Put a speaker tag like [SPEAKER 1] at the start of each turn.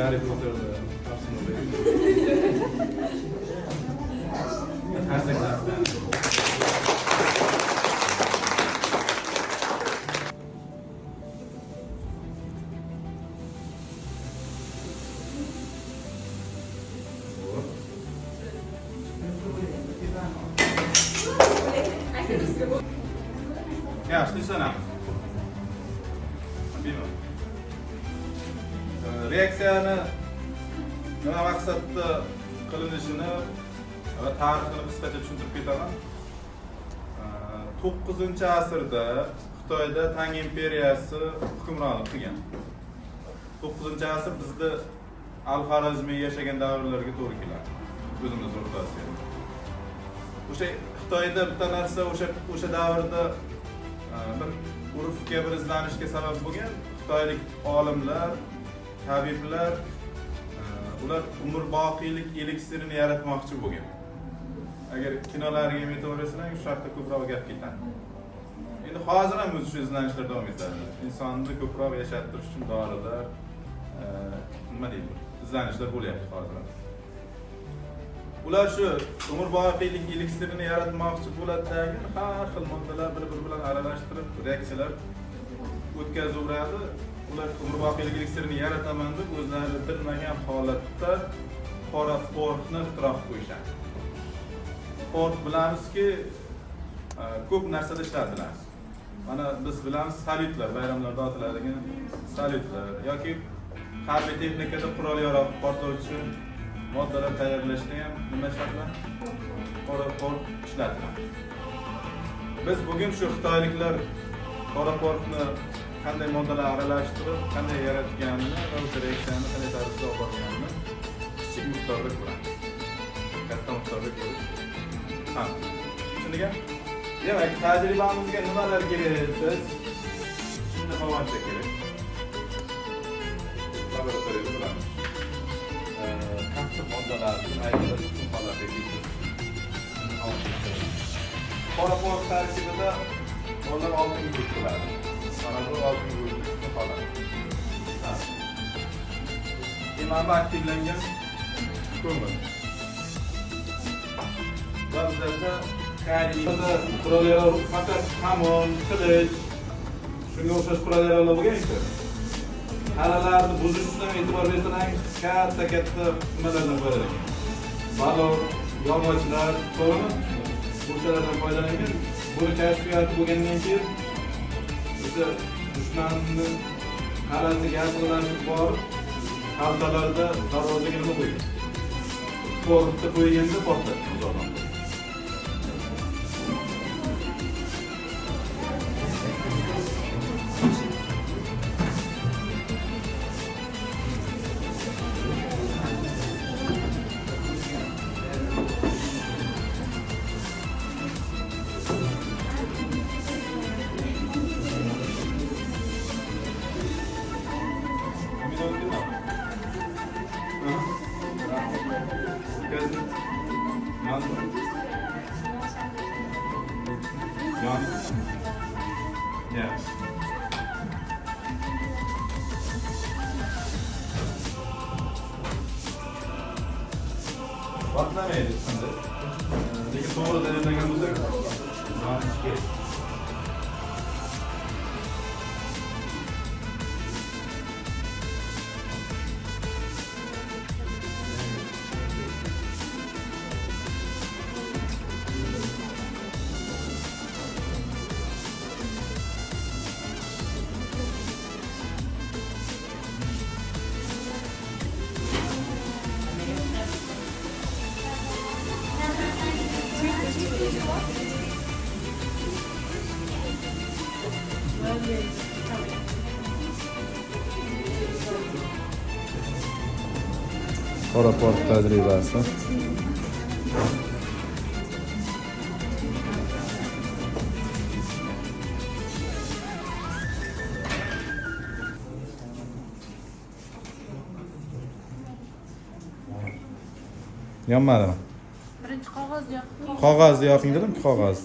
[SPEAKER 1] Gari ko'tardi. Yaxshi sanamiz. Bilmadim. Reaksiyani nima maqsadda qilinishini va tarixini qisqacha tushuntirib ketaman. 9-asrda Xitoyda Tang imperiyasi hukmronlik qilgan. 9-asr bizda Al-Xorazmiy yashagan davrlarga to'g'ri keladi. O'zimiz o'rtasida. O'sha Xitoyda bitta narsa o'sha davrda bir urfga bir izlanishga sabab bo'lgan. Xitoylik olimlar, tabiblar ular umrboqiylik eliksirini yaratmoqchi bo'lgan. Agar kinolarga metaverasizlar, shu haqda ko'proq gap ketadi. Endi hozir ham o'sha izlanishlar davom etadi. Insonni ko'proq yashattirish uchun dorilar, nima deydi, izlanishlar bo'lyapti hozir. Ular shu umrboqiylik eliksirini yaratmoqchi bo'ladidagi har xil moddalar bir-biri bilan aralashtirib reaksiyalar o'tkazaveradi. Ular umrboqiylik eliksirini yarataman deb o'zlari bilmagan holatda qora forkni ixtiro qilib qo'yishadi. Fork bilamizki, ko'p narsada ishlatiladi. Mana biz bilamiz salyutlar, bayramlarda otiladigan salyutlar yoki harbiy texnikada qurol-yarog' portlovchi moddalar tayyorlashda ham nima ishlatiladi? Qora fork ishlatiladi. Biz bugun shu xitoyliklar qora forkni qanday moddalar aralashtirib, qanday yaratganini va o'sha reaksiyani qanday tarzda olib borganini kichik miqdorda ko'ramiz. Katta miqdorda ko'rish. Ha. Tushundingmi? Demak, tajribamizga nimalar kerak siz? Shuni havocha kerak. Laboratoriyada bilamiz. Qattiq moddalarni aylanib holatga keltirib. Qora fork tarkibida ular oltin yuz bo'ladi. Mana bu oltin yuzli holat. Imomda aktivlangan ko'mir. Ba'zida qurol-yarog' faqat hamon, qilich, shunga o'xshash qurol-yarog'lar bo'lgan-ku. Halalarni buzishdan e'tibor bersangiz, katta nimalardan foydalangan. Balon, yog'ochlar, to'g'rimi? O'shalardan foydalangan. Buni kashfiyoti bo'lgandan keyin o'sha dushmanni qalasiga yaqinlashib borib, xaltalarda darvozaga nima qo'ygan? Forkni qo'yganda portlatdi uzoqdan. Yeah. Patlamaydi şimdi. Lekin to'g'ri tayyorlagan bo'lsak, yonish kerak. Qora fork tajribasi. Yonmadimi?
[SPEAKER 2] Birinchi qog'ozni yoqing.
[SPEAKER 1] Qog'ozni yoqing dedim, qog'oz.